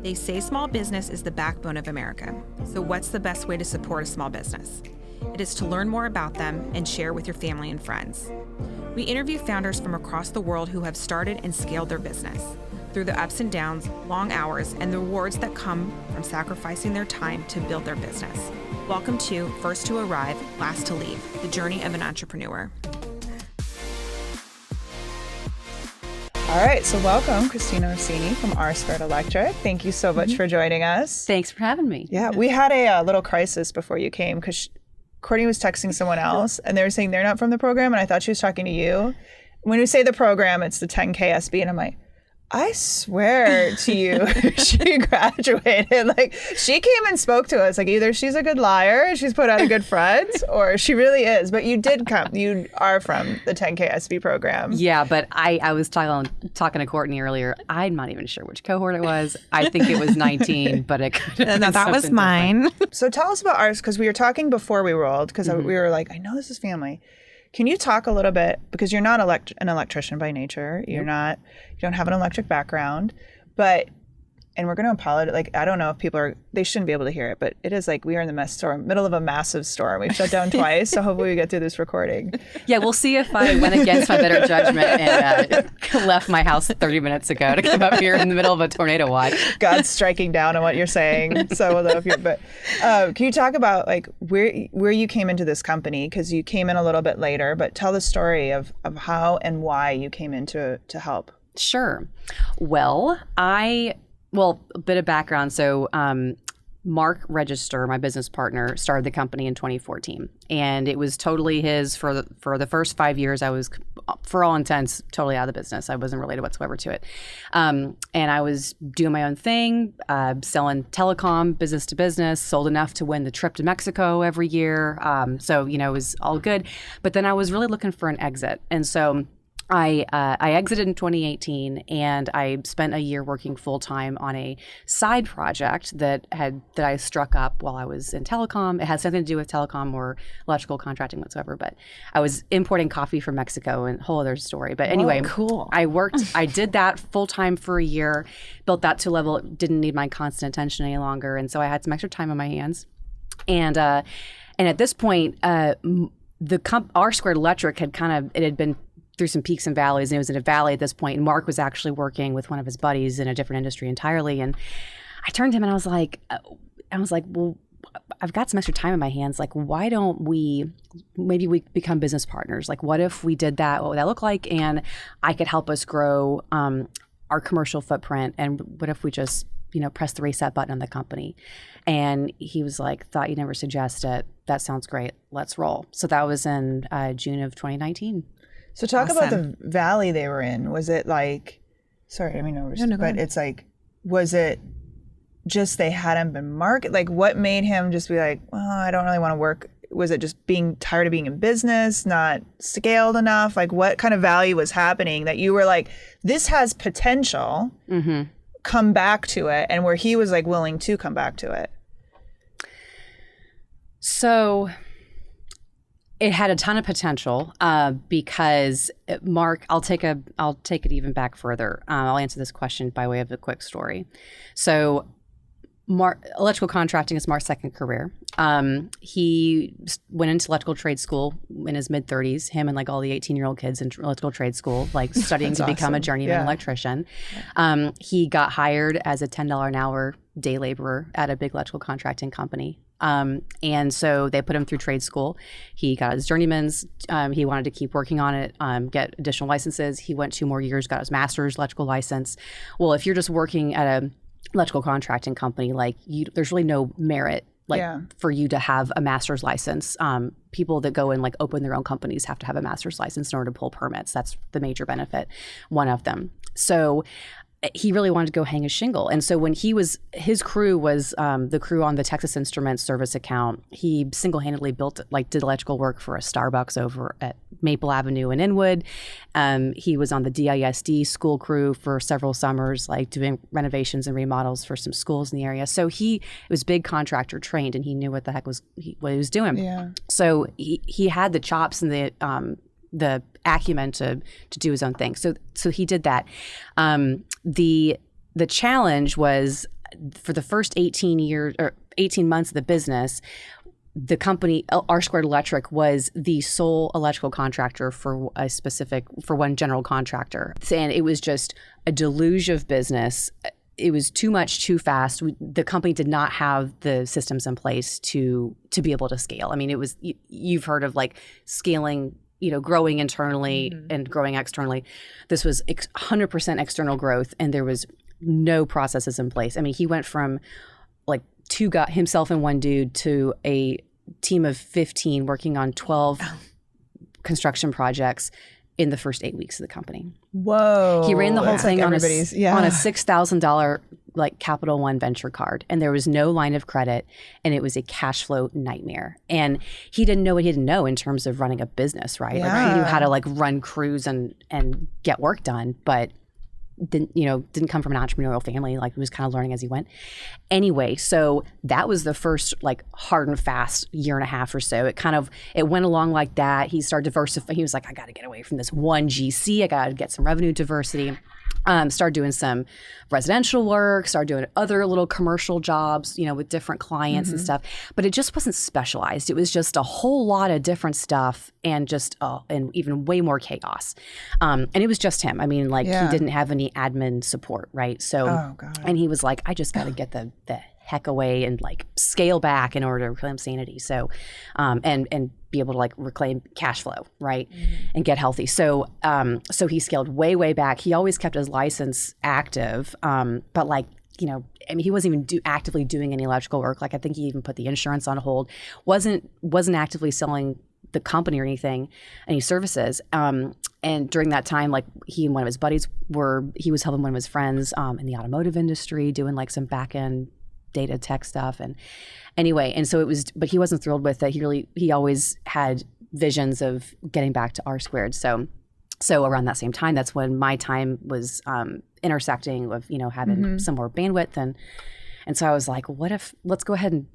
They say small business is the backbone of America. So what's the best way to support a small business? It is to learn more about them and share with your family and friends. We interview founders from across the world who have started and scaled their business through the ups and downs, long hours, and the rewards that come from sacrificing their time to build their business. Welcome to First to Arrive, Last to Leave, the journey of an entrepreneur. All right, so welcome, Christina Rossini from R Squared Electric. Thank you so much for joining us. Thanks for having me. Yeah, we had a little crisis before you came because Courtney was texting someone else and they were saying they're not from the program, and I thought she was talking to you. When we say the program, it's the 10K SB, and I'm like, I swear to you, she graduated. Like, she came and spoke to us. Like, either she's a good liar, she's put out a good front, or she really is. But you did come. You are from the 10K SB program. Yeah, but I was talking to Courtney earlier. I'm not even sure which cohort it was. I think it was 19, but it could have been that was mine. So tell us about ours, because we were talking before we rolled, because we were like, I know this is family. Can you talk a little bit, because you're not an electrician by nature, you don't have an electric background, and we're going to apologize. Like, I don't know if they shouldn't be able to hear it, but it is like we are in the middle of a massive storm. We've shut down twice, so hopefully we get through this recording. Yeah, we'll see if I went against my better judgment and left my house 30 minutes ago to come up here in the middle of a tornado watch. God's striking down on what you're saying, so we'll know if you're. But can you talk about like where you came into this company? Because you came in a little bit later, but tell the story of how and why you came in to help. Sure. Well, a bit of background. So Mark Register, my business partner, started the company in 2014. And it was totally his for the first 5 years. I was, for all intents, totally out of the business. I wasn't related whatsoever to it. And I was doing my own thing, selling telecom, business to business, sold enough to win the trip to Mexico every year. So, it was all good. But then I was really looking for an exit. And so I exited in 2018, and I spent a year working full time on a side project that I struck up while I was in telecom. It had something to do with telecom or electrical contracting whatsoever, but I was importing coffee from Mexico, and a whole other story. But anyway, cool. I did that full time for a year, built that to a level it didn't need my constant attention any longer, and so I had some extra time on my hands, and at this point, R Squared Electric had been through some peaks and valleys, and it was in a valley at this point. And Mark was actually working with one of his buddies in a different industry entirely. And I turned to him and I was like, well, I've got some extra time in my hands. Like, why don't we become business partners? Like, what if we did that? What would that look like? And I could help us grow our commercial footprint. And what if we just, press the reset button on the company? And he was like, thought you'd never suggest it. That sounds great. Let's roll. So that was in June of 2019. So talk about the valley they were in. Was it like, sorry, I mean, but it's like, was it just they hadn't been marketed? Like, what made him just be like, well, I don't really want to work? Was it just being tired of being in business, not scaled enough? Like, what kind of value was happening that you were like, this has potential, come back to it, and where he was like willing to come back to it? So it had a ton of potential because Mark, I'll take it even back further. I'll answer this question by way of a quick story. So electrical contracting is Mark's second career. He went into electrical trade school in his mid-30s, him and like all the 18-year-old kids in electrical trade school, like studying to become a journeyman electrician. He got hired as a $10 an hour day laborer at a big electrical contracting company. And so they put him through trade school. He got his journeyman's. He wanted to keep working on it, get additional licenses. He went 2 more years, got his master's electrical license. Well, if you're just working at a electrical contracting company, like there's really no merit for you to have a master's license. People that go and like open their own companies have to have a master's license in order to pull permits. That's the major benefit, one of them. So he really wanted to go hang a shingle. And so when his crew was the crew on the Texas Instruments service account, he single-handedly did electrical work for a Starbucks over at Maple Avenue in Inwood. He was on the DISD school crew for several summers, like doing renovations and remodels for some schools in the area. So he was big contractor trained, and he knew what the heck what he was doing. Yeah. So he had the chops and the acumen to do his own thing. So he did that. The challenge was for the first 18 months of the business, the company, R Squared Electric, was the sole electrical contractor for one general contractor. And it was just a deluge of business. It was too much, too fast. The company did not have the systems in place to be able to scale. I mean, it was, you've heard of like scaling, growing internally and growing externally. This was 100% external growth, and there was no processes in place. I mean, he went from like himself and one dude to a team of 15 working on 12 construction projects in the first 8 weeks of the company. Whoa. He ran the whole thing on a $6,000 like Capital One venture card, and there was no line of credit, and it was a cash flow nightmare. And he didn't know what he didn't know in terms of running a business, right? Yeah. Like he knew how to like run crews and get work done, but didn't come from an entrepreneurial family. Like he was kind of learning as he went. Anyway, so that was the first like hard and fast year and a half or so. It went along like that. He started diversifying. He was like, I got to get away from this one GC. I got to get some revenue diversity. Started doing some residential work, started doing other little commercial jobs, with different clients and stuff. But it just wasn't specialized. It was just a whole lot of different stuff and just, and even way more chaos. And it was just him. I mean, like he didn't have any admin support, right? So, and he was like, I just got to get the heck away and like scale back in order to reclaim sanity. So, and be able to like reclaim cash flow, right? And get healthy. So, so he scaled way back. He always kept his license active. But like, he wasn't even actively doing any electrical work. Like I think he even put the insurance on hold, wasn't actively selling the company or anything, any services. And during that time, like he and one of his buddies he was helping one of his friends in the automotive industry doing like some back end data tech stuff. And anyway, and so it was, but he wasn't thrilled with it. He always had visions of getting back to R Squared. So around that same time, that's when my time was intersecting with, having some more bandwidth. And so I was like, let's go ahead and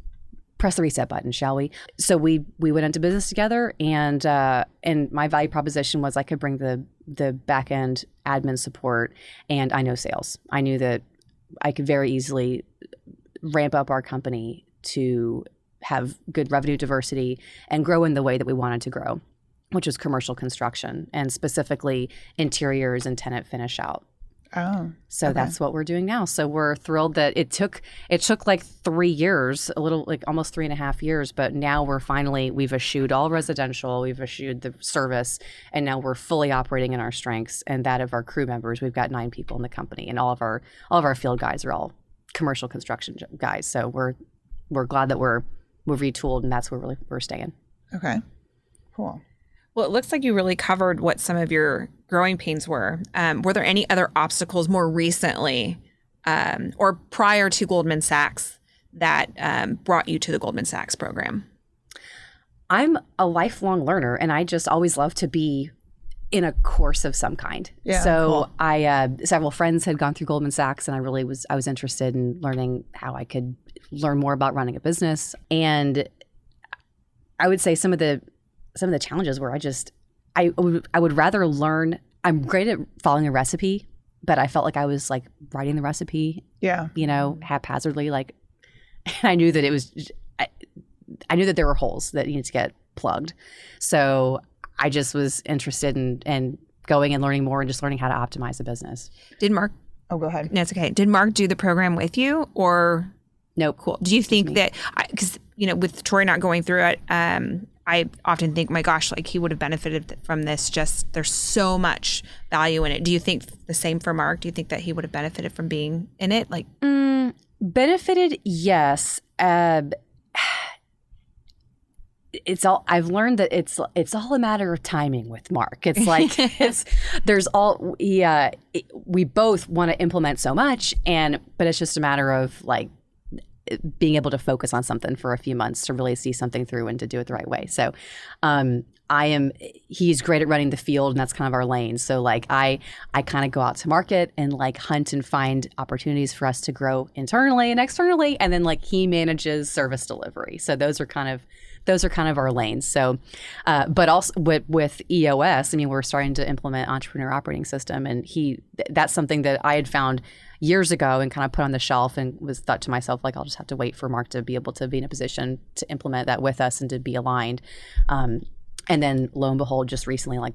press the reset button, shall we? So we went into business together, and my value proposition was I could bring the back end admin support, and I know sales. I knew that I could very easily ramp up our company to have good revenue diversity and grow in the way that we wanted to grow, which was commercial construction and specifically interiors and tenant finish out. Oh, so that's what we're doing now. So we're thrilled that it took like 3 years, almost 3.5 years, but now we've eschewed all residential, we've eschewed the service, and now we're fully operating in our strengths and that of our crew members. We've got 9 people in the company, and all of our field guys are all commercial construction guys. So we're glad that we're retooled, and that's where we're staying. Okay, cool. Well, it looks like you really covered what some of your growing pains were. Were there any other obstacles more recently or prior to Goldman Sachs that brought you to the Goldman Sachs program? I'm a lifelong learner, and I just always love to be in a course of some kind. Yeah, so cool. I several friends had gone through Goldman Sachs, and I was interested in learning how I could learn more about running a business. And I would say some of the challenges were I would rather learn. I'm great at following a recipe, but I felt like I was like writing the recipe, haphazardly. Like, and I knew that I knew that there were holes that needed to get plugged. So I just was interested in going and learning more and just learning how to optimize the business. Did Mark? Oh, go ahead. No, it's okay. Did Mark do the program with you or? Nope. Cool. Do you think that, because, with Troy not going through it, I often think, my gosh, like he would have benefited from this. Just there's so much value in it. Do you think the same for Mark? Do you think that he would have benefited from being in it? Like benefited, yes. I've learned that it's all a matter of timing with Mark. It's like we both want to implement so much, but it's just a matter of like being able to focus on something for a few months to really see something through and to do it the right way. So he's great at running the field, and that's kind of our lane. So like I kind of go out to market and like hunt and find opportunities for us to grow internally and externally. And then like he manages service delivery. So those are kind of those are kind of our lanes. So, but also with EOS, I mean, we're starting to implement Entrepreneur Operating System, and that's something that I had found years ago and kind of put on the shelf, and was thought to myself, like, I'll just have to wait for Mark to be able to be in a position to implement that with us and to be aligned. And then lo and behold, just recently, like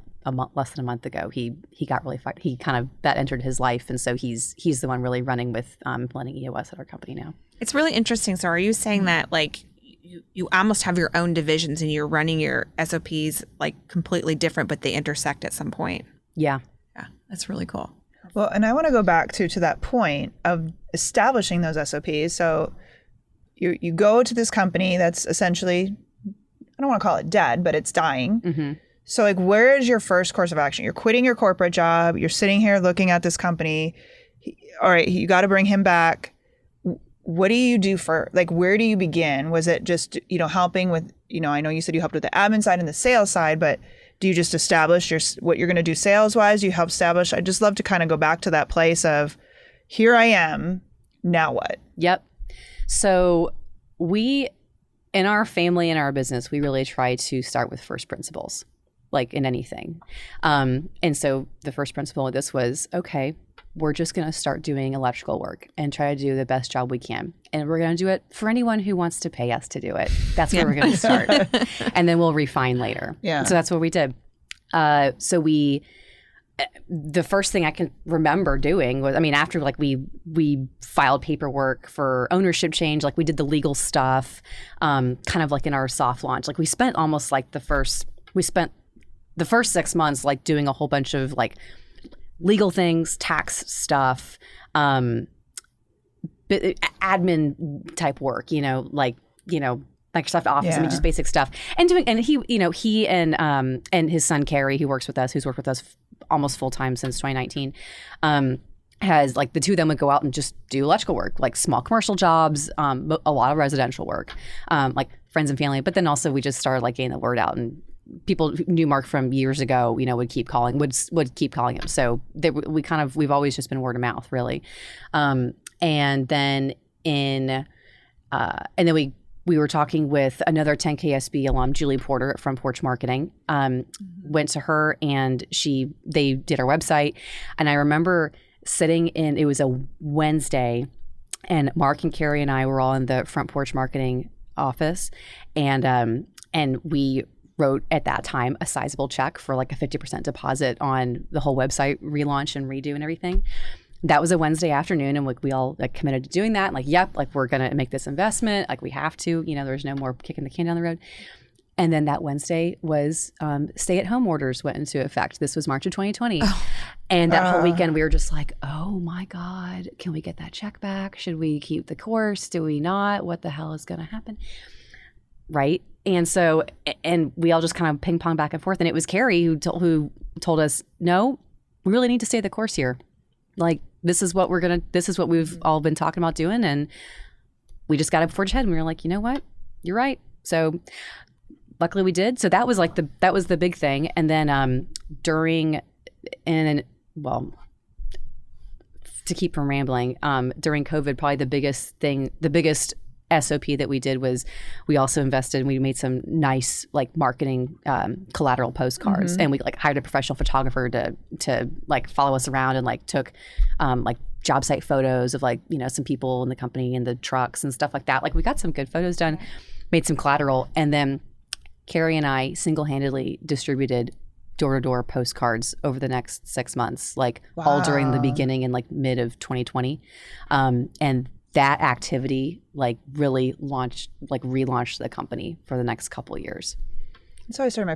less than a month ago, he got really he kind of, that entered his life, and so he's the one really running with implementing EOS at our company now. It's really interesting. So are you saying that like you almost have your own divisions and you're running your SOPs like completely different, but they intersect at some point? Yeah. Yeah, that's really cool. Well, and I want to go back to that point of establishing those SOPs. So you go to this company that's essentially, I don't want to call it dead, but it's dying. Mm-hmm. So like, where is your first course of action? You're quitting your corporate job. You're sitting here looking at this company. All right, you got to bring him back. What do you do for, like, where do you begin? Was it just, helping with, I know you said you helped with the admin side and the sales side, but do you just establish what you're going to do sales wise? Do you help establish? I'd just love to kind of go back to that place of, here I am, now what? Yep. So we, in our family and our business, we really try to start with first principles, like in anything. And so the first principle of this was, okay, we're just going to start doing electrical work and try to do the best job we can. And we're going to do it for anyone who wants to pay us to do it. That's where we're going to start. And then we'll refine later. Yeah. So that's what we did. So the first thing I can remember doing was, after like we filed paperwork for ownership change, like we did the legal stuff, kind of like in our soft launch. Like we spent almost like the first 6 months like doing a whole bunch of like legal things, tax stuff, admin type work, Microsoft Office, just basic stuff. And he and his son Carrie, who's worked with us almost full time since 2019, has like the two of them would go out and just do electrical work, like small commercial jobs, a lot of residential work, like friends and family. But then also we just started like getting the word out, and people who knew Mark from years ago, would keep calling him. So we've always just been word of mouth, really. And then we were talking with another 10KSB alum, Julie Porter at Front Porch Marketing. Went to her, and they did our website. And I remember it was a Wednesday, and Mark and Carrie and I were all in the Front Porch Marketing office, and we wrote at that time a sizable check for like a 50% deposit on the whole website relaunch and redo and everything. That was a Wednesday afternoon, and like we all like committed to doing that. Like, yep, like we're gonna make this investment. Like we have to. There's no more kicking the can down the road. And then that Wednesday was stay-at-home orders went into effect. This was March of 2020, and that whole weekend we were just like, oh my God, can we get that check back? Should we keep the course? Do we not? What the hell is gonna happen? Right. And so, and we all just kind of ping pong back and forth. And it was Carrie who told us, no, we really need to stay the course here. Like, this is what we've all been talking about doing. And we just got to forge ahead. And we were like, you know what? You're right. So luckily we did. So that was like that was the big thing. And then to keep from rambling, during COVID, probably the biggest SOP that we did was we also invested and we made some nice like marketing collateral postcards, and we like hired a professional photographer to like follow us around and like took like job site photos of like some people in the company and the trucks and stuff like that. Like we got some good photos done, made some collateral, and then Carrie and I single-handedly distributed door-to-door postcards over the next 6 months, like all during the beginning and like mid of 2020, and that activity like really relaunched the company for the next couple of years. So I started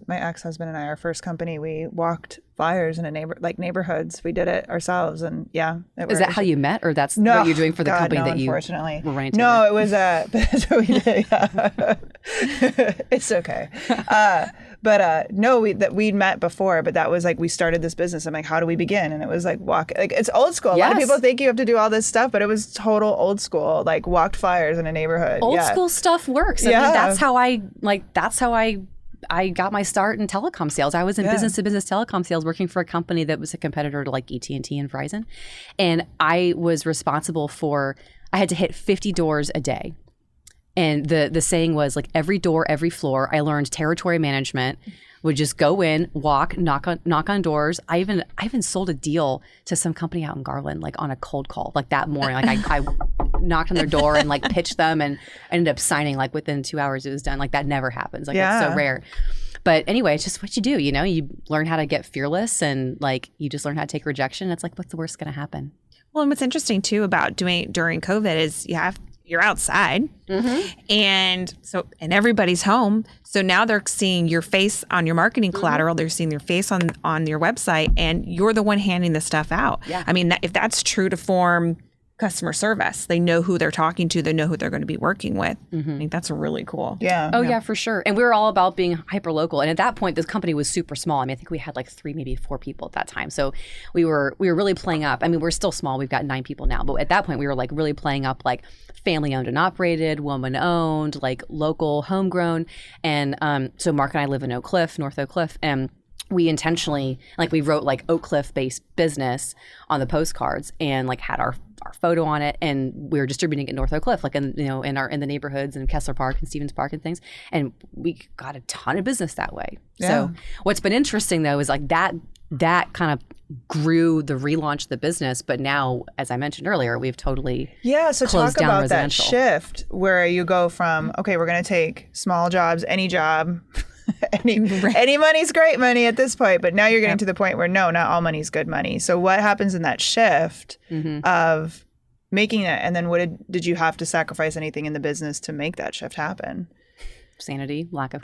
my ex-husband and I, our first company, we walked fires in neighborhoods. We did it ourselves, and Is that how you met, or that's what you're doing for the company that you unfortunately were running? No, it was that's what we did. Yeah. It's okay. We'd met before, but that was like we started this business. I'm like, how do we begin? And it was like it's old school. A lot of people think you have to do all this stuff, but it was total old school. Like walked fires in a neighborhood. Old school stuff works. I mean, that's how I got my start in telecom sales. I was in business-to-business telecom sales, working for a company that was a competitor to like AT&T and Verizon, and I was responsible I had to hit 50 doors a day. And the saying was like every door, every floor. I learned territory management. Would just go in, walk, knock on doors. I even sold a deal to some company out in Garland, like on a cold call, like that morning. Like I knocked on their door and like pitched them, and ended up signing like within 2 hours it was done. Like that never happens. Like it's so rare. But anyway, it's just what you do. You know, you learn how to get fearless, and like you just learn how to take rejection. It's like, what's the worst going to happen? Well, and what's interesting too about doing it during COVID is you're outside, and everybody's home. So now they're seeing your face on your marketing collateral. They're seeing your face on your website, and you're the one handing the stuff out. Yeah. I mean, if that's true to form customer service, they know who they're talking to. They know who they're going to be working with. I think that's really cool. Yeah. Oh yeah, for sure. And we were all about being hyper local. And at that point, this company was super small. I mean, I think we had like 3, maybe 4 people at that time. So we were really playing up. I mean, we're still small. We've got 9 people now. But at that point, we were like really playing up like family owned and operated, woman owned, like local, homegrown. And so Mark and I live in Oak Cliff, North Oak Cliff, and we intentionally, like, we wrote like Oak Cliff based business on the postcards and like had our photo on it, and we were distributing it in North Oak Cliff, like in the neighborhoods in Kessler Park and Stevens Park and things, and we got a ton of business that way. Yeah. So what's been interesting though is like that kind of grew the relaunch of the business, but now, as I mentioned earlier, we've totally so closed talk down about residential. That shift where you go from okay, we're going to take small jobs, any job. Any money's great money at this point, but now you're getting to the point where no, not all money's good money. So what happens in that shift of making it, and then what did you have to sacrifice anything in the business to make that shift happen? Sanity, lack of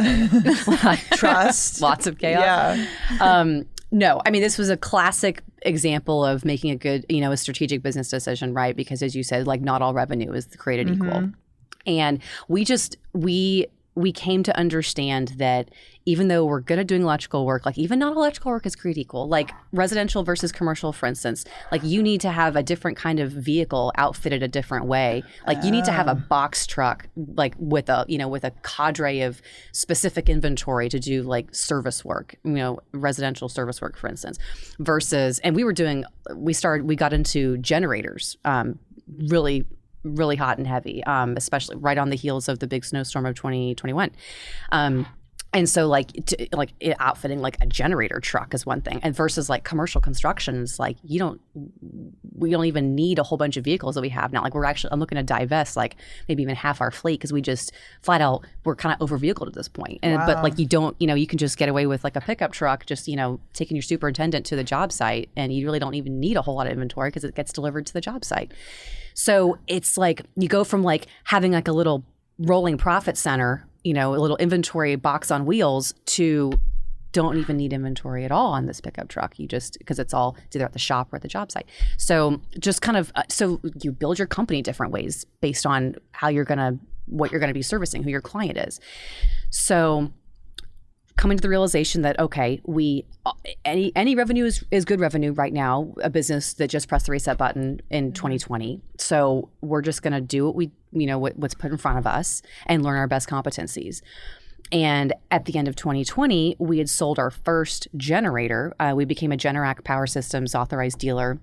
trust, lots of chaos. Yeah. No, I mean, this was a classic example of making a good, a strategic business decision, right? Because as you said, like not all revenue is created equal, and we came to understand that even though we're good at doing electrical work, like even not electrical work is created equal. Like residential versus commercial, for instance, like you need to have a different kind of vehicle outfitted a different way. Like you need to have a box truck, like with a cadre of specific inventory to do like service work, residential service work, for instance, versus, and we got into generators, really hot and heavy, especially right on the heels of the big snowstorm of 2021. And so outfitting like a generator truck is one thing, and versus like commercial construction is like we don't even need a whole bunch of vehicles that we have now. Like I'm looking to divest like maybe even half our fleet because we just flat out we're kind of over vehicled at this point. And but like you can just get away with like a pickup truck, just taking your superintendent to the job site, and you really don't even need a whole lot of inventory because it gets delivered to the job site. So it's like you go from like having like a little rolling profit center, a little inventory box on wheels, to don't even need inventory at all on this pickup truck. You just, because it's either at the shop or at the job site. So just kind of, so you build your company different ways based on what you're going to be servicing, who your client is. So coming to the realization that, okay, any revenue is good revenue right now, a business that just pressed the reset button in 2020. So we're just going to do what's put in front of us and learn our best competencies. And at the end of 2020, we had sold our first generator. We became a Generac Power Systems authorized dealer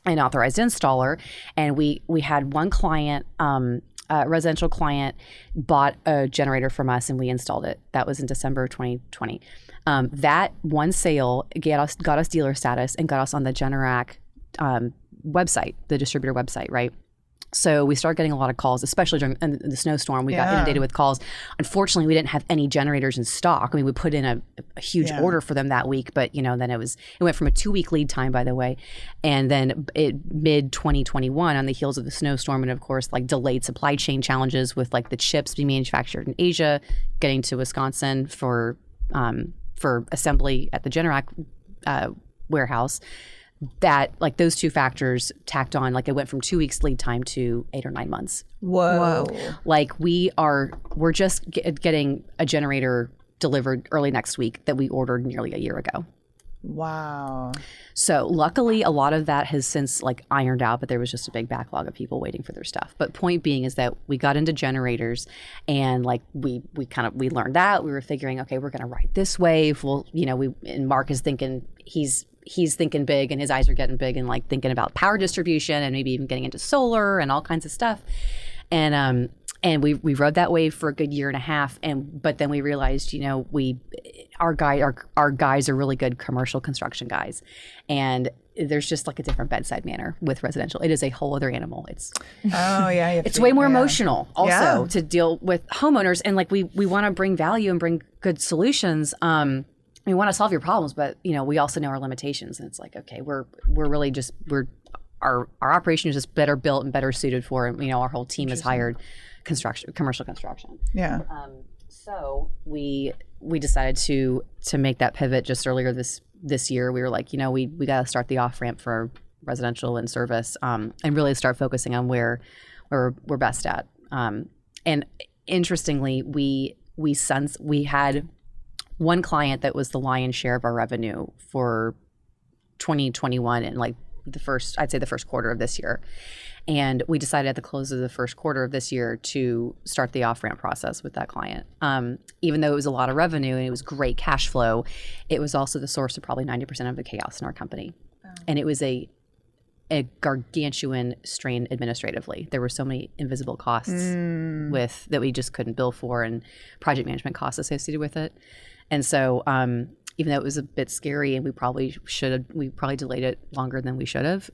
and authorized installer. And we had one client, residential client, bought a generator from us and we installed it. That was in December of 2020. That one sale got us dealer status and got us on the Generac website, the distributor website, right? So we started getting a lot of calls, especially during the snowstorm. We got inundated with calls. Unfortunately, we didn't have any generators in stock. I mean, we put in a huge order for them that week, but then it went from a 2-week lead time, by the way, and then mid 2021, on the heels of the snowstorm, and of course, like delayed supply chain challenges with like the chips being manufactured in Asia, getting to Wisconsin for assembly at the Generac warehouse. That like those two factors tacked on, like it went from 2 weeks lead time to 8 or 9 months. Whoa. Like we're just getting a generator delivered early next week that we ordered nearly a year ago. Wow. So luckily a lot of that has since like ironed out, but there was just a big backlog of people waiting for their stuff. But point being is that we got into generators, and like we learned that. We were figuring, okay, we're going to ride this wave. Well, and Mark is thinking he's thinking big, and his eyes are getting big, and like thinking about power distribution and maybe even getting into solar and all kinds of stuff. And And we rode that wave for a good year and a half, but then we realized, our guys are really good commercial construction guys, and there's just like a different bedside manner with residential. It is a whole other animal. It's it's way more emotional also to deal with homeowners, and like we want to bring value and bring good solutions. We want to solve your problems, but we also know our limitations, and it's like, okay, we're really just our operation is just better built and better suited for, and our whole team is hired commercial construction. Yeah. So we decided to make that pivot just earlier this year. We were like, we got to start the off ramp for residential and service, and really start focusing on where we're best at. And interestingly, we had one client that was the lion's share of our revenue for 2021, and like I'd say the first quarter of this year. And we decided at the close of the first quarter of this year to start the off-ramp process with that client. Even though it was a lot of revenue and it was great cash flow, it was also the source of probably 90% of the chaos in our company. Oh. And it was a gargantuan strain administratively. There were so many invisible costs that we just couldn't bill for, and project management costs associated with it. And so even though it was a bit scary, and we probably delayed it longer than we should have,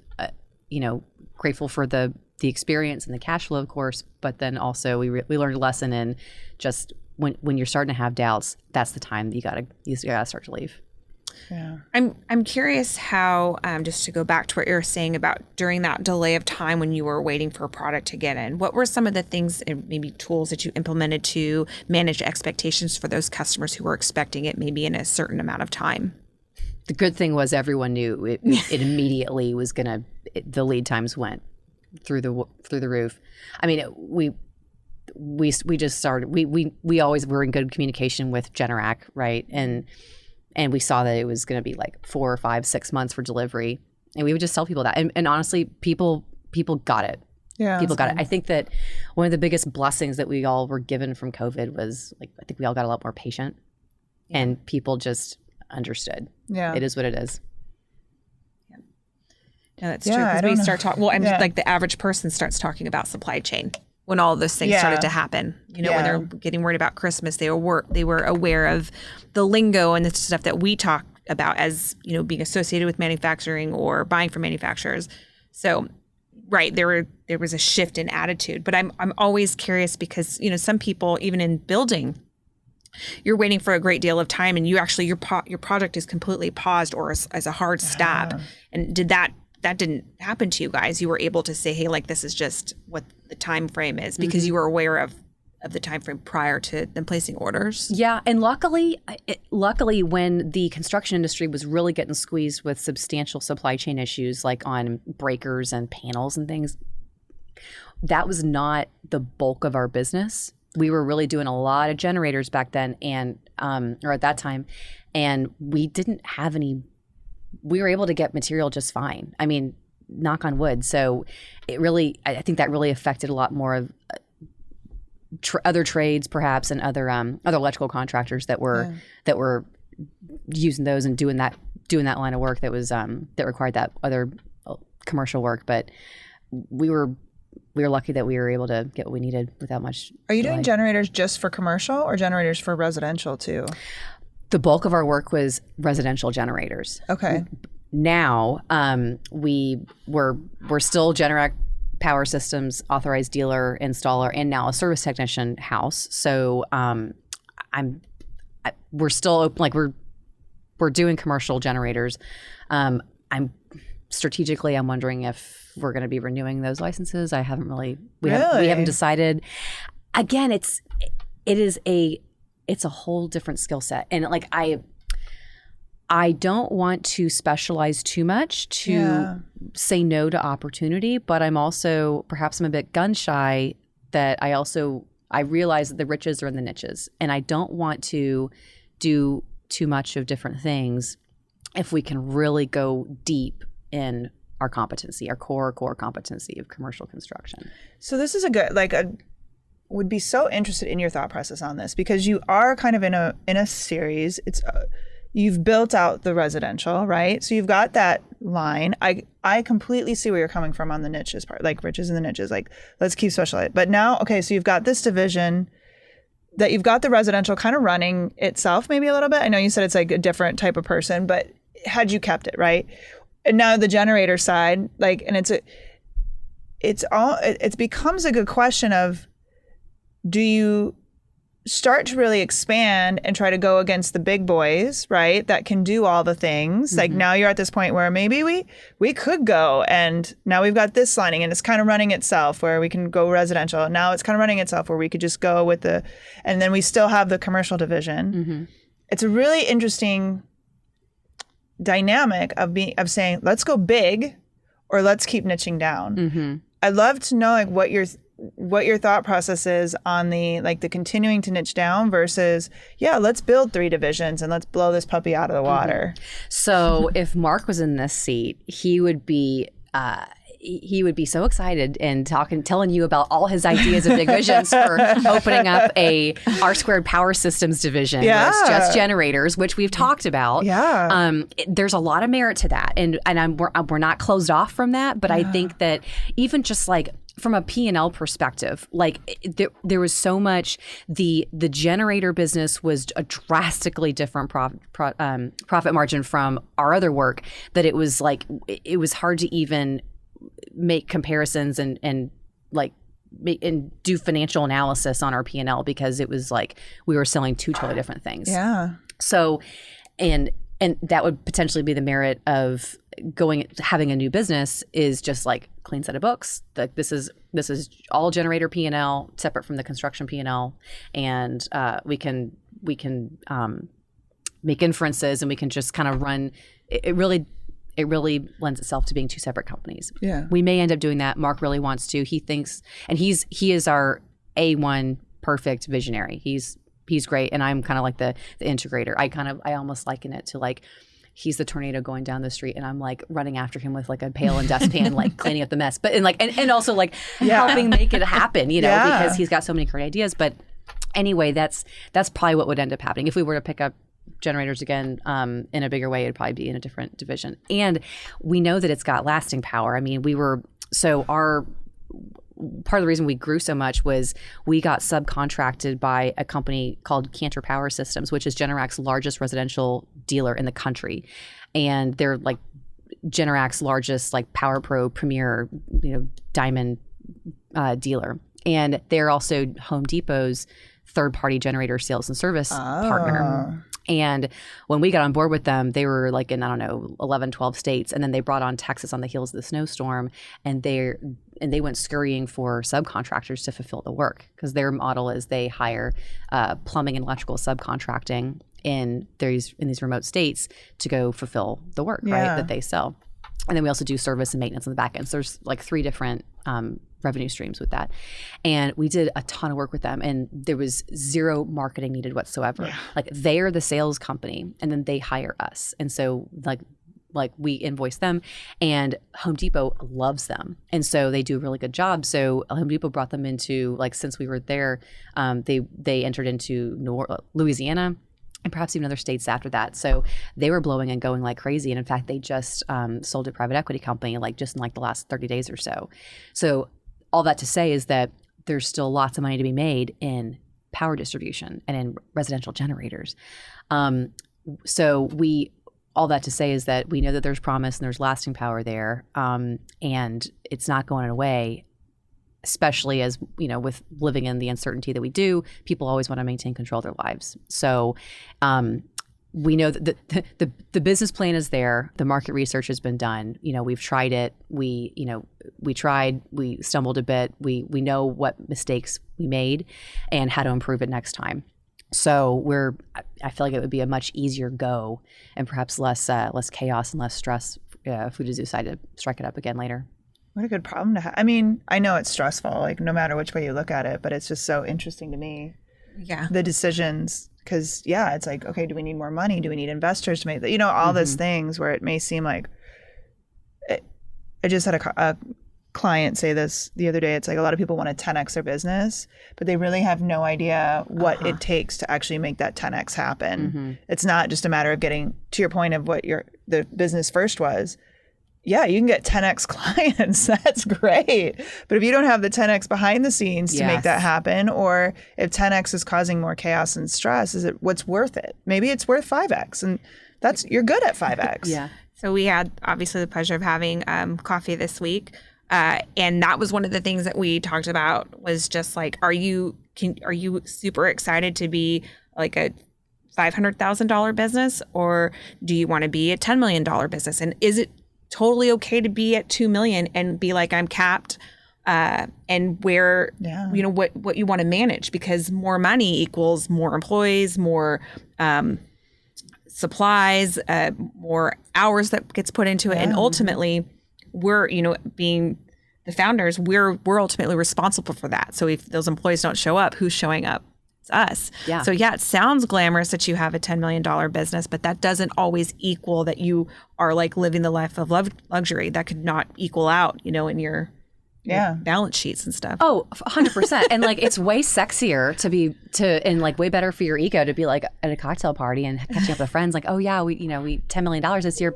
grateful for the experience and the cash flow, of course, but then also we learned a lesson in just when you're starting to have doubts, that's the time that you gotta start to leave. Yeah. I'm curious how, just to go back to what you were saying about during that delay of time when you were waiting for a product to get in, what were some of the things and maybe tools that you implemented to manage expectations for those customers who were expecting it maybe in a certain amount of time? The good thing was everyone knew it immediately was the lead times went through the roof. I mean, we just started, we always were in good communication with Generac, right? And we saw that it was going to be like 4 or 5, 6 months for delivery. And we would just tell people that. And honestly, people got it. Yeah. People got it. I think that one of the biggest blessings that we all were given from COVID was, like, I think we all got a lot more patient, and people just understood. Yeah. It is what it is. Yeah. No, that's true. Because we start talking, like the average person starts talking about supply chain when all of those things started to happen. When they're getting worried about Christmas, they were aware of the lingo and the stuff that we talk about as, being associated with manufacturing or buying from manufacturers. So, right, there was a shift in attitude. But I'm always curious because, some people, even in building, you're waiting for a great deal of time, and you actually your project is completely paused or as a hard stop. And did that didn't happen to you guys? You were able to say, hey, like, this is just what the time frame is, because you were aware of the time frame prior to them placing orders. Yeah, and luckily, when the construction industry was really getting squeezed with substantial supply chain issues, like on breakers and panels and things, that was not the bulk of our business. We were really doing a lot of generators back then, and or at that time, and we didn't have any. We were able to get material just fine. I mean, knock on wood. So I think that really affected a lot more of other trades, perhaps, and other electrical contractors that were using those and doing that line of work that was that required that other commercial work. But we were lucky that we were able to get what we needed without much. Are you doing generators just for commercial or generators for residential too? The bulk of our work was residential generators. Okay. Now, we're still Generac Power Systems authorized dealer, installer, and now a service technician house. So we're still open, like we're doing commercial generators. I'm wondering if we're going to be renewing those licenses. I haven't we haven't decided. Again, it's a whole different skill set. And like I don't want to specialize too much to say no to opportunity, but I'm a bit gun shy that I realize that the riches are in the niches, and I don't want to do too much of different things if we can really go deep in our competency, our core competency of commercial construction. So this is would be so interested in your thought process on this, because you are kind of in a series. you've built out the residential, right? So you've got that line. I completely see where you're coming from on the niches part, like riches and the niches, like let's keep specialized. But now, okay, so you've got this division that you've got the residential kind of running itself maybe a little bit. I know you said it's like a different type of person, but had you kept it, right? And now the generator side, like, and it becomes a good question of, do you start to really expand and try to go against the big boys, right? That can do all the things. Like now you're at this point where maybe we could go, and now we've got this lining and it's kind of running itself where we can go residential. And now it's kind of running itself where we could just go with and then we still have the commercial division. It's a really interesting dynamic of saying, let's go big or let's keep niching down. I'd love to know like what your thought process is on the continuing to niche down versus, let's build 3 divisions and let's blow this puppy out of the water. So if Mark was in this seat, he would be so excited and telling you about all his ideas and big visions for opening up a R² Power Systems division. Where it's just generators, which we've talked about. There's a lot of merit to that, and we're not closed off from that. But I think that even just like from a P&L perspective, like there was so much. The generator business was a drastically different profit margin from our other work that it was hard to even make comparisons and do financial analysis on our P&L because it was like we were selling 2 totally different things. So, and that would potentially be the merit of having a new business is just like clean set of books. Like this is all generator P&L separate from the construction P&L, and we can make inferences and we can just kind of run. It really lends itself to being 2 separate companies. We may end up doing that. Mark really wants to. He thinks, and he is our A1 perfect visionary. He's great, and I'm kind of like the integrator. I almost liken it to like he's the tornado going down the street, and I'm like running after him with like a pail and dustpan, like cleaning up the mess. But and also like helping make it happen, because he's got so many great ideas. But anyway, that's probably what would end up happening if we were to pick up generators again in a bigger way. It'd probably be in a different division, and we know that it's got lasting power. I mean, our part of the reason we grew so much was we got subcontracted by a company called Cantor Power Systems, which is Generac's largest residential dealer in the country, and they're like Generac's largest like Power Pro Premier diamond dealer, and they're also Home Depot's third-party generator sales and service partner. And when we got on board with them, they were like in, 11, 12 states. And then they brought on Texas on the heels of the snowstorm. And they went scurrying for subcontractors to fulfill the work because their model is they hire plumbing and electrical subcontracting in these remote states to go fulfill the work, right, that they sell. And then we also do service and maintenance on the back end. So there's like 3 different revenue streams with that. And we did a ton of work with them, and there was 0 marketing needed whatsoever. Like they are the sales company, and then they hire us. And so like we invoice them, and Home Depot loves them. And so they do a really good job. So Home Depot brought them into, like, since we were there, they entered into Louisiana, and perhaps even other states after that. So they were blowing and going like crazy. And in fact, they just sold to a private equity company just in the last 30 days or so. So all that to say is that there's still lots of money to be made in power distribution and in residential generators. All that to say is that we know that there's promise and there's lasting power there, and it's not going away. Especially as with living in the uncertainty that we do, people always want to maintain control of their lives. So we know that the business plan is there. The market research has been done. We've tried it. We stumbled a bit. We know what mistakes we made and how to improve it next time. So I feel like it would be a much easier go and perhaps less chaos and less stress if we just decide to strike it up again later. What a good problem to have. I mean, I know it's stressful, like no matter which way you look at it, but it's just so interesting to me. The decisions, because it's like, okay, do we need more money? Do we need investors to make all those things where it may seem like I just had a client say this the other day. It's like a lot of people want to 10x their business, but they really have no idea what it takes to actually make that 10x happen. It's not just a matter of getting to your point of what the business first was. Yeah, you can get 10x clients. That's great. But if you don't have the 10x behind the scenes to make that happen, or if 10x is causing more chaos and stress, is it what's worth it? Maybe it's worth 5x, and you're good at 5x. Yeah. So we had obviously the pleasure of having coffee this week. And that was one of the things that we talked about was just like, are you super excited to be like a $500,000 business, or do you want to be a $10 million business? And is it totally okay to be at 2 million and be like, I'm capped, and where, what you want to manage, because more money equals more employees, more supplies, more hours that gets put into it. And ultimately we're, being the founders, we're ultimately responsible for that. So if those employees don't show up, who's showing up? Us. Yeah. So it sounds glamorous that you have a $10 million business, but that doesn't always equal that you are like living the life of luxury. That could not equal out, in your balance sheets and stuff. Oh, 100%. And like, it's way sexier and like way better for your ego to be like at a cocktail party and catching up with friends. Like, oh yeah, we $10 million this year,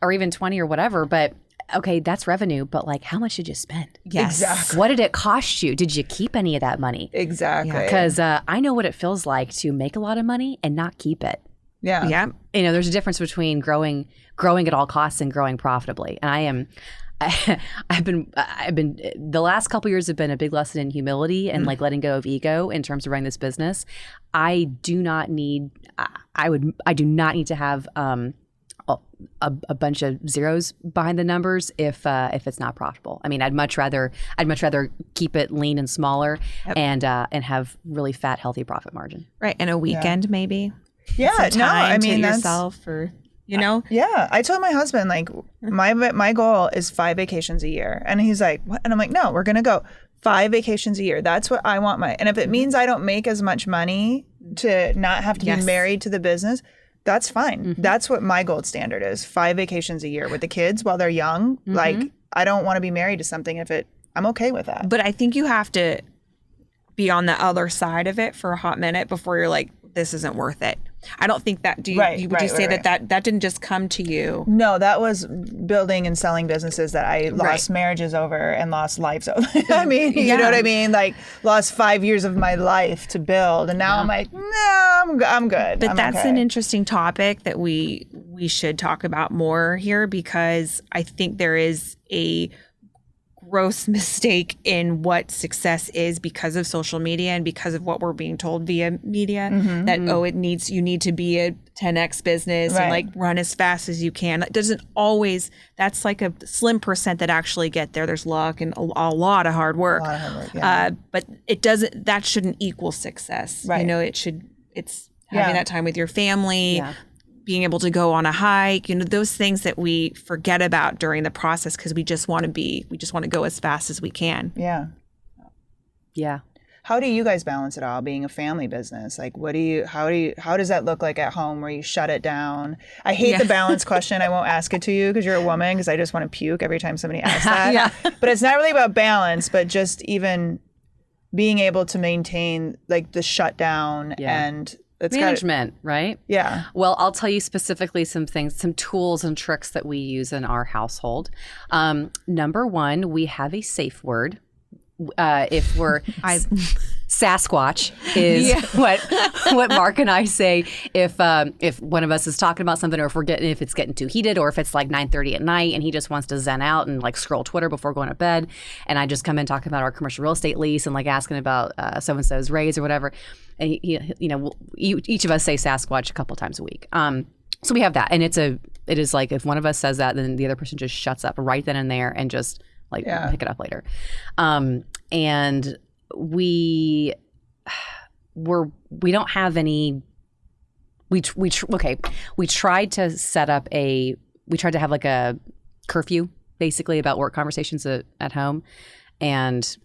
or even 20 or whatever. But okay, that's revenue, but like, how much did you spend? Yes. Exactly. What did it cost you? Did you keep any of that money? Exactly. Because I know what it feels like to make a lot of money and not keep it. Yeah. Yeah. There's a difference between growing at all costs and growing profitably. And I've been the last couple of years have been a big lesson in humility and like letting go of ego in terms of running this business. I do not need to have a bunch of zeros behind the numbers if it's not profitable. I mean, I'd much rather keep it lean and smaller and have really fat, healthy profit margin. Right. And a weekend maybe. Yeah. Some time to yourself, or Yeah. I told my husband, like, my goal is 5 vacations a year. And he's like, what? And I'm like, no, we're going to go 5 vacations a year. That's what I want and if it means I don't make as much money to not have to be married to the business, that's fine. That's what my gold standard is. 5 vacations a year with the kids while they're young. Like, I don't want to be married to something I'm okay with that. But I think you have to be on the other side of it for a hot minute before you're like, this isn't worth it. I don't think that, would you say that didn't just come to you? No, that was building and selling businesses that I lost marriages over and lost lives over. I mean, you know what I mean? Like, lost 5 years of my life to build. And now I'm like, no, I'm good. But that's an interesting topic that we should talk about more here, because I think there is a gross mistake in what success is because of social media and because of what we're being told via media, that you need to be a 10x business and like run as fast as you can. That doesn't always, that's like a slim % that actually get there. There's luck and a lot of hard work. But that shouldn't equal success. Right. It's having that time with your family, being able to go on a hike, those things that we forget about during the process because we just want to go as fast as we can. Yeah. Yeah. How do you guys balance it all, being a family business? Like, how does that look like at home where you shut it down? I hate the balance question. I won't ask it to you because you're a woman, because I just want to puke every time somebody asks that. But it's not really about balance, but just even being able to maintain like the shutdown and management, right? Yeah. Well, I'll tell you specifically some tools and tricks that we use in our household. Number one, we have a safe word. If we're Sasquatch is what Mark and I say if one of us is talking about something, or if it's getting too heated, or if it's like 9:30 at night and he just wants to zen out and like scroll Twitter before going to bed, and I just come in talking about our commercial real estate lease and like asking about so and so's raise or whatever, and each of us say Sasquatch a couple times a week. So we have that, and it is like if one of us says that, then the other person just shuts up right then and there and just pick it up later. And we don't have any, we tried to have like a curfew basically about work conversations at home. And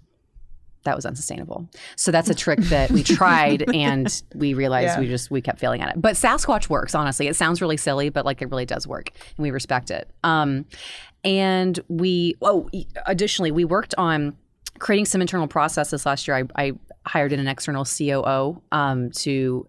that was unsustainable. So that's a trick that we tried and we realized we kept failing at it. But Sasquatch works, honestly. It sounds really silly, but like it really does work and we respect it. And additionally, we worked on creating some internal processes last year. I hired in an external COO to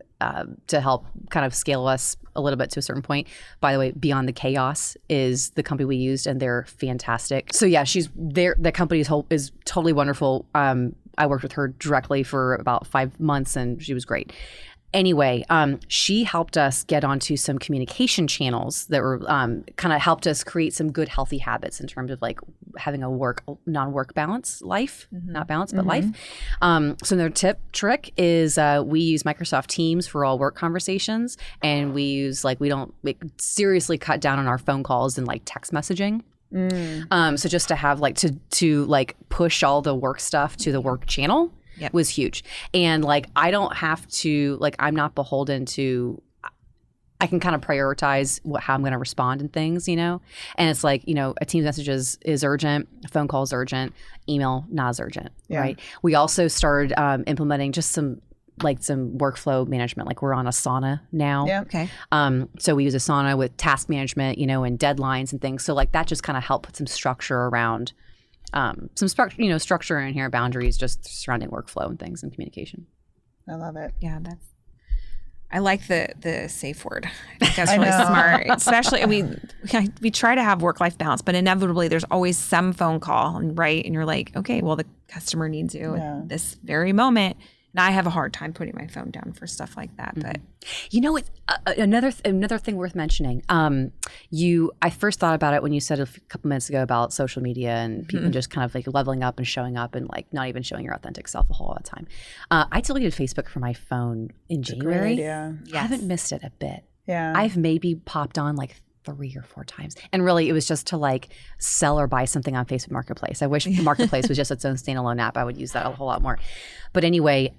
help kind of scale us a little bit to a certain point. By the way, Beyond the Chaos is the company we used, and they're fantastic. So yeah, she's there. The company is totally wonderful. I worked with her directly for about 5 months, and she was great. Anyway, she helped us get onto some communication channels that were kind of helped us create some good, healthy habits in terms of like having a non-work balance life, not balance, but life. So their trick is we use Microsoft Teams for all work conversations, and we use we seriously cut down on our phone calls and like text messaging. So just to have to push all the work stuff to the work channel. Yep. Was huge. And I don't have to, I'm not beholden to, I can kind of prioritize how I'm going to respond and things, and it's a Teams message is urgent, a phone call is urgent, email not as urgent, right? We also started implementing just some workflow management. We're on Asana now. Yeah. Okay. So we use Asana with task management, and deadlines and things. So that just kind of helped put some structure around structure and inherent boundaries just surrounding workflow and things and communication. I love it. Yeah, I like the safe word. I think that's really smart. Especially, we try to have work-life balance, but inevitably there's always some phone call, right? And you're like, okay, well, the customer needs you at this very moment. And I have a hard time putting my phone down for stuff like that. But it's another thing worth mentioning. I first thought about it when you said a couple minutes ago about social media and people just kind of leveling up and showing up and not even showing your authentic self a whole lot of time. I deleted Facebook from my phone in January. Yeah, I haven't missed it a bit. Yeah, I've maybe popped on 3 or 4 times. And really it was just to sell or buy something on Facebook Marketplace. I wish Marketplace was just its own standalone app. I would use that a whole lot more. But anyway,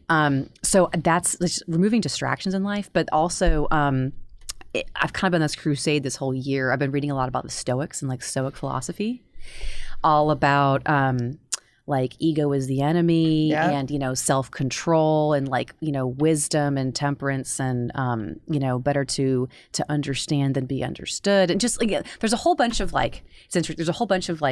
so that's removing distractions in life, but also I've kind of been on this crusade this whole year. I've been reading a lot about the Stoics and Stoic philosophy, all about ego is the enemy and, self-control and wisdom and temperance and, better to understand than be understood. And just there's a whole bunch of there's a whole bunch of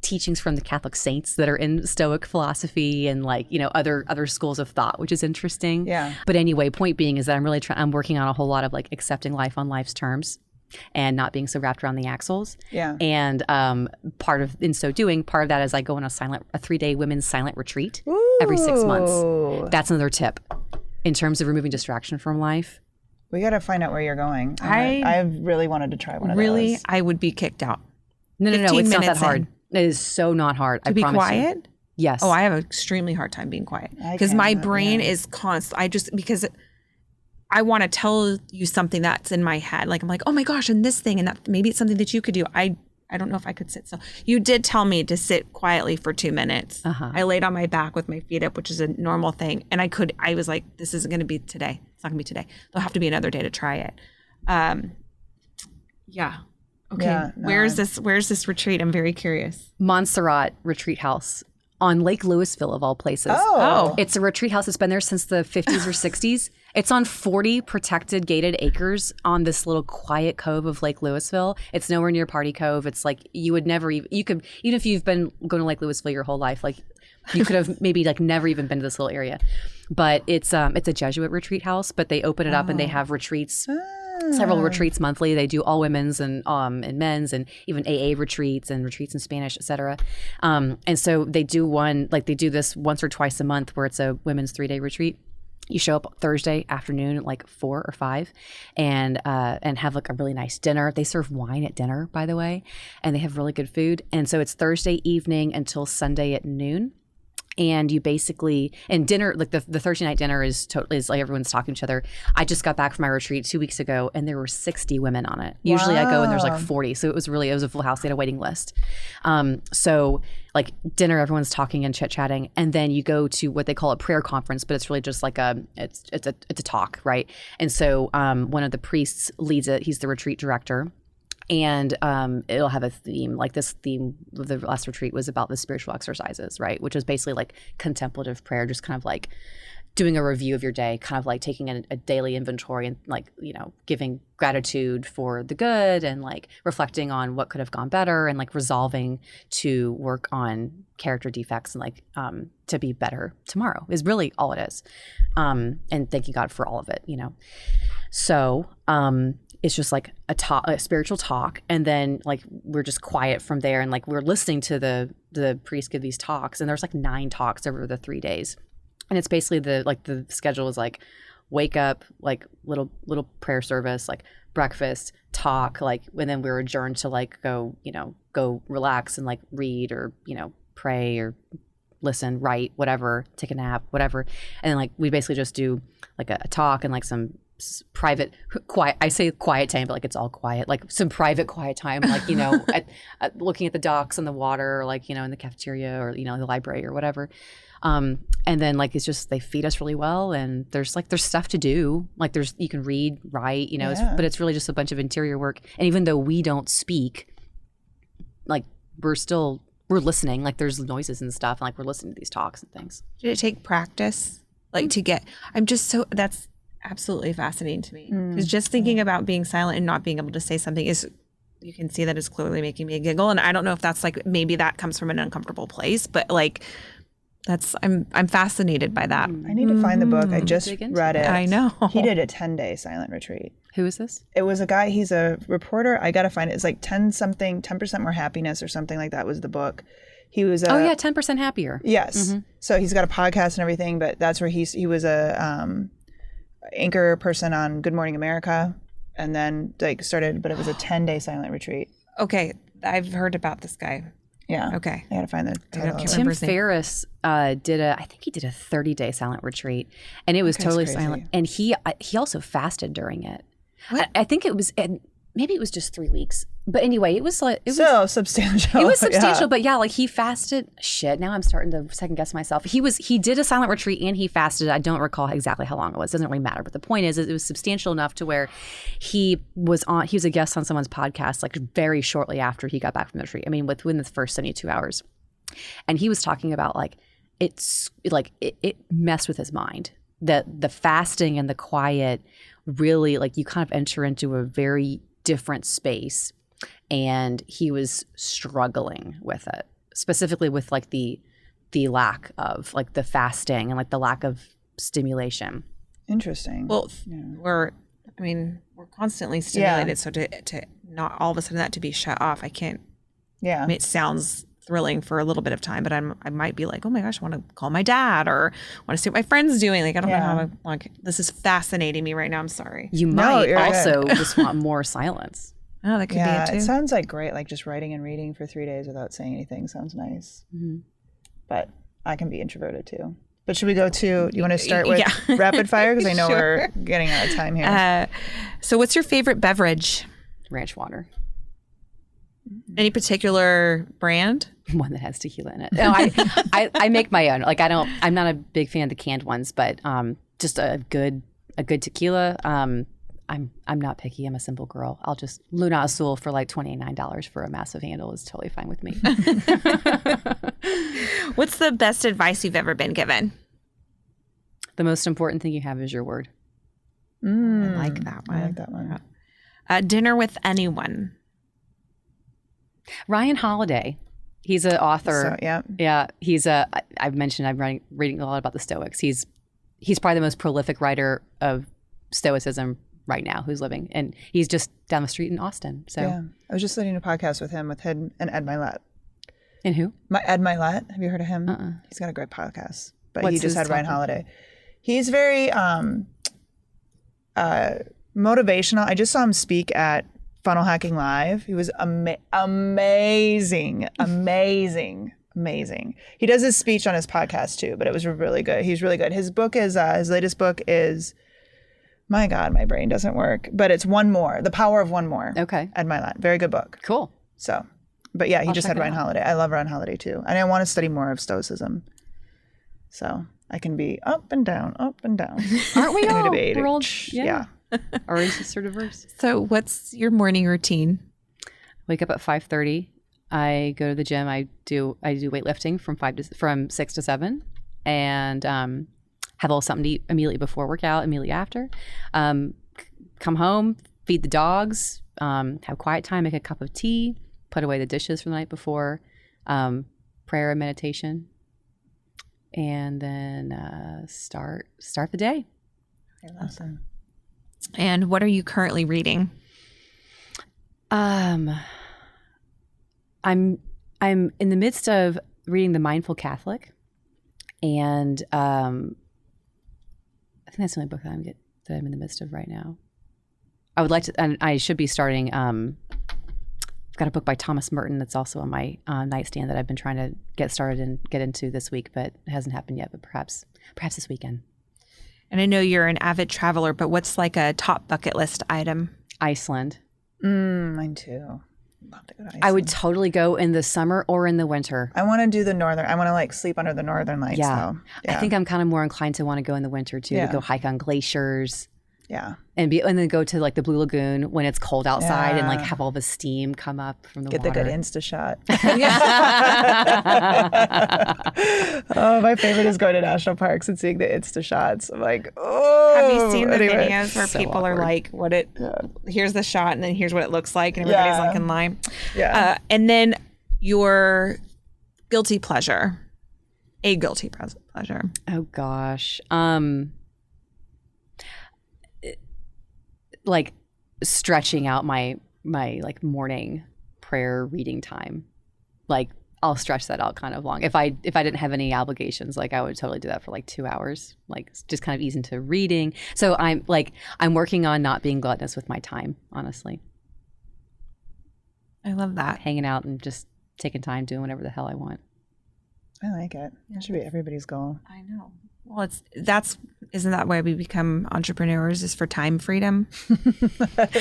teachings from the Catholic saints that are in Stoic philosophy and other schools of thought, which is interesting. Yeah. But anyway, point being is that I'm working on a whole lot of accepting life on life's terms and not being so wrapped around the axles. Yeah. And part of that is I go on a 3-day women's silent retreat every 6 months. That's another tip in terms of removing distraction from life. We got to find out where you're going. I really wanted to try one of those. Really, I would be kicked out. No, it's not that hard. It is so not hard. To be quiet? You. Yes. Oh, I have an extremely hard time being quiet because my brain is constant. Because I want to tell you something that's in my head. I'm like, oh my gosh, and this thing, and that maybe it's something that you could do. I don't know if I could sit still. You did tell me to sit quietly for 2 minutes. I laid on my back with my feet up, which is a normal thing. And I was like, this isn't going to be today. It's not going to be today. There'll have to be another day to try it. Yeah. Okay. Yeah, no. Where's this retreat? I'm very curious. Montserrat Retreat House on Lake Louisville, of all places. Oh. It's a retreat house that's been there since the 50s or 60s. It's on 40 protected gated acres on this little quiet cove of Lake Louisville. It's nowhere near Party Cove. It's you would never even, even if you've been going to Lake Louisville your whole life, you could have maybe never even been to this little area. But it's a Jesuit retreat house, but they open it up and they have retreats. Several retreats monthly. They do all women's and men's and even AA retreats and retreats in Spanish, et cetera. And so they do they do this once or twice a month where it's a women's 3-day retreat. You show up Thursday afternoon at 4 or 5 and have a really nice dinner. They serve wine at dinner, by the way, and they have really good food. And so it's Thursday evening until Sunday at noon. And you basically, and dinner, the Thursday night dinner is everyone's talking to each other. I just got back from my retreat 2 weeks ago and there were 60 women on it. Usually I go and there's 40. So it was a full house. They had a waiting list. So dinner, everyone's talking and chit-chatting. And then you go to what they call a prayer conference, but it's really just it's a talk, right? And so one of the priests leads it. He's the retreat director. And it'll have a theme. Like this theme of the last retreat was about the spiritual exercises, right? Which is basically like contemplative prayer, just kind of like doing a review of your day, kind of like taking a daily inventory and like, giving gratitude for the good and like reflecting on what could have gone better and like resolving to work on character defects and like to be better tomorrow is really all it is. And thanking God for all of it, So it's just like a spiritual talk. And then like we're just quiet from there. And like we're listening to the priest give these talks. And there's like 9 talks over the 3 days. And it's basically the schedule is like wake up, like little prayer service, like breakfast, talk, like, and then we're adjourned to like go relax and like read or, pray or listen, write, whatever, take a nap, whatever. And then like we basically just do like a talk and like some private quiet, I say quiet time, but like it's all quiet, like some private quiet time, like, at looking at the docks and the water, or like, in the cafeteria or, the library or whatever. And then like, it's just, they feed us really well. And there's stuff to do. Like you can read, write, but it's really just a bunch of interior work. And even though we don't speak, like we're listening, like there's noises and stuff. And like, we're listening to these talks and things. Did it take practice? Like that's absolutely fascinating to me. Because just thinking about being silent and not being able to say something you can see that is clearly making me giggle. And I don't know if that's like, maybe that comes from an uncomfortable place, but like I'm fascinated by that. I need to find the book. I just read it. I know. He did a 10-day silent retreat. Who is this? It was a guy, he's a reporter. I got to find it. It's like 10% more happiness or something like that was the book. He was 10% happier. Yes. Mm-hmm. So he's got a podcast and everything, but that's where he was a anchor person on Good Morning America, and then like started, but it was a 10-day silent retreat. Okay. I've heard about this guy. Yeah. Okay. I got to find the title. Tim Ferriss I think he did a 30-day silent retreat, and it was totally silent. And he also fasted during it. What? I think it was, maybe it was just 3 weeks. But anyway, it was substantial. It was substantial, but yeah, like he fasted. Shit, now I'm starting to second guess myself. He did a silent retreat and he fasted. I don't recall exactly how long it was. It doesn't really matter. But the point is, it was substantial enough to where he was a guest on someone's podcast like very shortly after he got back from the retreat. I mean, within the first 72 hours. And he was talking about like, it messed with his mind. That the fasting and the quiet really, like, you kind of enter into a very different space. And he was struggling with it, specifically with like the lack of like the fasting and like the lack of stimulation. Interesting. Well, we're constantly stimulated. Yeah. So to not all of a sudden that to be shut off, I can't. Yeah. I mean, it sounds thrilling for a little bit of time, but I might be like, oh my gosh, I want to call my dad or want to see what my friend's doing. Like, I don't know how like, this is fascinating me right now. I'm sorry. You might also just want more silence. Oh, that could be it too. It sounds like great. Like just writing and reading for 3 days without saying anything sounds nice. Mm-hmm. But I can be introverted too. But should we go to, you want to start with rapid fire? Because I know we're getting out of time here. So what's your favorite beverage? Ranch water. Any particular brand? One that has tequila in it. No, I make my own. Like I'm not a big fan of the canned ones, but just a good tequila. I'm not picky. I'm a simple girl. I'll just Luna Azul for like $29 for a massive handle is totally fine with me. What's the best advice you've ever been given? The most important thing you have is your word. I like that one. Dinner with anyone. Ryan Holiday. He's an author. So, yeah. He's I've mentioned I'm reading a lot about the Stoics. He's probably the most prolific writer of Stoicism right now who's living, and he's just down the street in Austin. So I was just listening to a podcast with him and Ed Milet. And who? Ed Milet. Have you heard of him? He's got a great podcast, but he just had Ryan Holiday. He's very motivational. I just saw him speak at Funnel Hacking Live. He was amazing. He does his speech on his podcast too, but it was really good. He's really good. His book is his latest book is, my God, my brain doesn't work, but it's One More, The Power of One More. Okay. Ed Milet. Very good book. Cool. So, but yeah, he just had Ryan Holiday. I love Ryan Holiday too. And I want to study more of Stoicism. So I can be up and down. Aren't we all? We're all, yeah. Or is this sort of verse? So what's your morning routine? Wake up at 5:30. I go to the gym. I do weightlifting from 6 to 7, and have a little something to eat immediately before workout, immediately after. Come home, feed the dogs, have quiet time, make a cup of tea, put away the dishes from the night before, prayer and meditation, and then start the day. Awesome. And what are you currently reading? I'm in the midst of reading The Mindful Catholic, and I think that's the only book that I'm in the midst of right now. I would like to, and I should be starting. I've got a book by Thomas Merton that's also on my nightstand that I've been trying to get started and get into this week, but it hasn't happened yet. But perhaps this weekend. And I know you're an avid traveler, but what's like a top bucket list item? Iceland. Mine too. Love to go to Iceland. I would totally go in the summer or in the winter. I want to do the northern. I want to like sleep under the northern lights. Though. I think I'm kind of more inclined to want to go in the winter too, to go hike on glaciers. Yeah. And then go to like the Blue Lagoon when it's cold outside and like have all the steam come up from the water. Get the good Insta shot. Oh, my favorite is going to national parks and seeing the Insta shots. I'm like, oh. Have you seen the videos where people are like, here's the shot and then here's what it looks like, and everybody's like in line. Yeah. And then your guilty pleasure. A guilty pleasure. Oh gosh. Like stretching out my like morning prayer reading time. Like I'll stretch that out kind of long. If I didn't have any obligations, like I would totally do that for like 2 hours, like just kind of ease into reading. So I'm working on not being gluttonous with my time, honestly. I love that. Hanging out and just taking time, doing whatever the hell I want. I like it. That should be everybody's goal. I know. Well, isn't that why we become entrepreneurs, is for time freedom?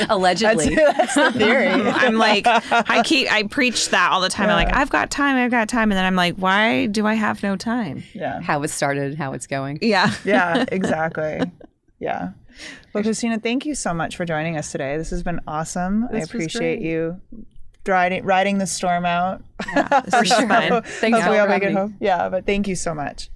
Allegedly. That's the theory. I'm like, I preach that all the time. I'm like, I've got time. And then I'm like, why do I have no time? Yeah. How it started, how it's going. Yeah. Yeah, exactly. Yeah. Well, Christina, thank you so much for joining us today. This has been awesome. I appreciate you riding the storm out. Yeah, this was fun. Thanks for for having me. Yeah, but thank you so much.